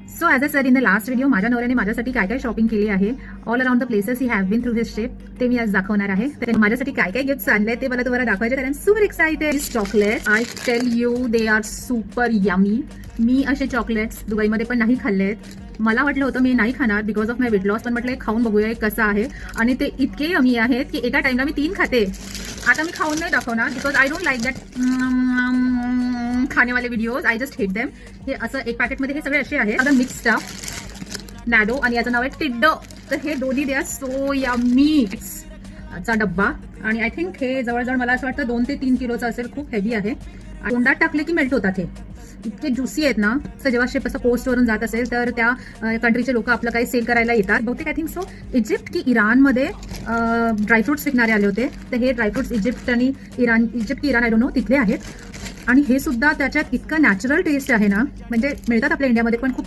So as a sir in the last video माझ्या नवऱ्याने माझ्यासाठी काय काय शॉपिंग केली आहे all around the places he have been through his trip ते मी आज दाखवणार आहे. तर माझ्यासाठी काय काय गिफ्ट्स आणले ते मला तुम्हाला दाखवायचे कारण super excited. This chocolate I tell you they are super yummy. मी असे चॉकलेट्स दुबईमध्ये पण नाही खाल्ले आहेत. मला वाटलं होतं मी नाही खाणार because of my weight loss, पण म्हटलं खाऊन बघूया कसं आहे. आणि ते इतके यमी आहेत की एका टाइमला मी 3 खाते. आता मी खाऊन नाही दाखवणार because I don't like that खानेवाले videos. I just hate them. हे असं एक पॅकेटमध्ये हे सगळे असे आहेत. आता मिक्स स्टफ नॅडो आणि याचं नाव आहे टिड्डो. तर हे दोन्ही दे आर सो यमी. चा डब्बा आणि आय थिंक हे जवळजवळ मला असं वाटतं 2 ते 3 किलोचं असेल. खूप हेवी आहे. तोंडात टाकले की मेल्ट होतात. हे इतके ज्युसी आहेत ना. तर जेव्हा शिप असं पोस्टवरून जात असेल तर त्या कंट्रीचे लोक आपलं काही सेल करायला येतात. बहुतेक आय थिंक सो इजिप्त की इराणमध्ये ड्रायफ्रुट्स विकणारे आले होते. तर हे ड्रायफ्रुट्स इजिप्त की इराण आय डोंट नो तिथले आहेत. आणि हे सुद्धा त्याच्यात इतकं नॅचरल टेस्ट आहे ना, म्हणजे मिळतात आपल्या इंडियामध्ये पण खूप छान.